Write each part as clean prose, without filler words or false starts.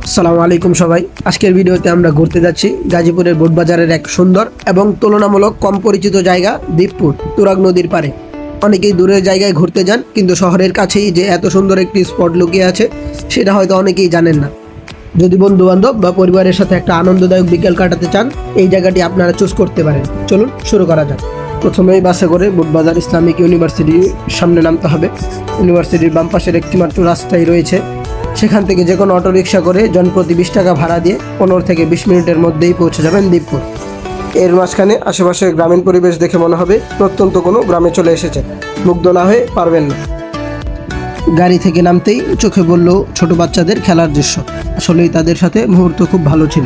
আসসালামু আলাইকুম সবাই। আজকের ভিডিওতে আমরা ঘুরতে যাচ্ছি গাজীপুরের বোটবাজারের এক সুন্দর এবং তুলনামূলক কম পরিচিত জায়গা দ্বীপপুর তুরাগ নদীর পাড়ে। অনেকেই দূরের জায়গায় ঘুরতে যান, কিন্তু শহরের কাছেই যে এত সুন্দর একটি স্পট লুকিয়ে আছে সেটা হয়তো অনেকেই জানেন না। যদি বন্ধু বান্ধব বা পরিবারের সাথে একটা আনন্দদায়ক বিকেল কাটাতে চান, এই জায়গাটি আপনারা চুজ করতে পারেন। চলুন শুরু করা যাক। প্রথমেই বাসে করে বোটবাজার ইসলামিক ইউনিভার্সিটির সামনে নামতে হবে। ইউনিভার্সিটির বাম পাশের একটি মাত্র রাস্তাই রয়েছে, সেখান থেকে যে কোনো অটোরিকশা করে জনপ্রতি 20 টাকা ভাড়া দিয়ে 15 থেকে 20 মিনিটের মধ্যেই পৌঁছে যাবেন দ্বীপপুর। এর মাঝখানে আশেপাশের গ্রামীণ পরিবেশ দেখে মনে হবে প্রত্যন্ত কোনো গ্রামে চলে এসেছে। মুগ্ধ না হয়ে পারবেন না। গাড়ি থেকে নামতেই চোখে পড়ল ছোট বাচ্চাদের খেলার দৃশ্য। আসলেই তাদের সাথে মুহূর্ত খুব ভালো ছিল।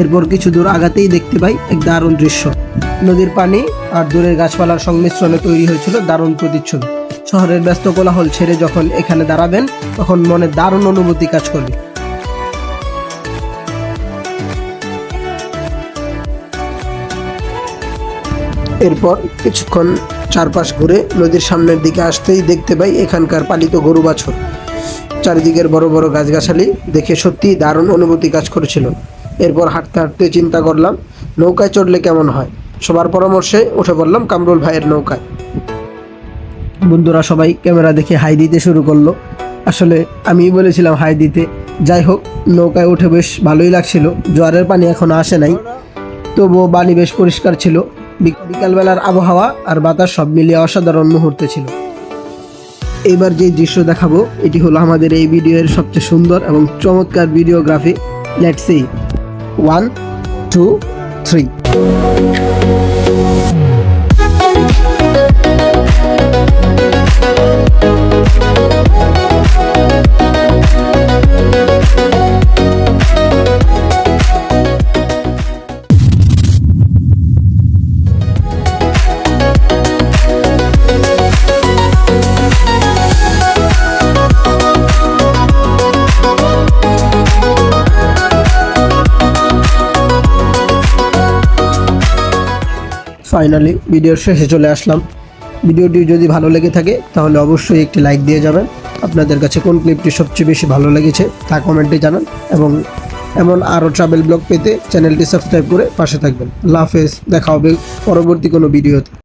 এরপর কিছু দূর আগাতেই দেখতে পাই এক দারুণ দৃশ্য। নদীর পানি আর দূরের গাছপালার সংমিশ্রণে তৈরি হয়েছিল দারুণ প্রতিচ্ছবি। শহরের ব্যস্ত কোলাহল ছেড়ে যখন এখানে দাঁড়াবেন, তখন মনে দারুণ অনুভূতি কাজ করবে। এরপর কিছুক্ষণ চারপাশ ঘুরে নদীর সামনের দিকে আসতেই দেখতে পাই এখানকার পালিত গরু বাছুর। চারিদিকের বড় বড় গাছগাছালি দেখে সত্যি দারুণ অনুভূতি কাজ করেছিল। এরপর হাঁটতে হাঁটতে চিন্তা করলাম নৌকায় চড়লে কেমন হয়। সবার পরামর্শে উঠে পড়লাম কামরুল ভাইয়ের নৌকায়। বন্ধুরা সবাই ক্যামেরা দেখে হাই দিতে শুরু করলো। আসলে আমি বলেছিলাম হাই দিতে। যাই হোক, নৌকায় উঠে বেশ ভালোই লাগছিল। জোয়ারের পানি এখনো আসে নাই, তবুও পানি বেশ পরিষ্কার ছিল। বিকালবেলার আবহাওয়া আর বাতাস সব মিলিয়ে অসাধারণ মুহূর্ত ছিল। এবার যে দৃশ্য দেখাবো এটি হলো আমাদের এই ভিডিওর সবচেয়ে সুন্দর এবং চমৎকার ভিডিওগ্রাফি। Let's see. 1 2 3। ফাইনালি ভিডিওর শেষে চলে আসলাম। ভিডিওটি যদি ভালো লেগে থাকে তাহলে অবশ্যই একটি লাইক দিয়ে যাবেন। আপনাদের কাছে কোন ক্লিপটি সবচেয়ে বেশি ভালো লেগেছে তা কমেন্টে জানান, এবং এমন আরও ট্রাভেল ব্লগ পেতে চ্যানেলটি সাবস্ক্রাইব করে পাশে থাকবেন। আল্লাহ হাফেজ। দেখা হবে পরবর্তী কোনো ভিডিওতে।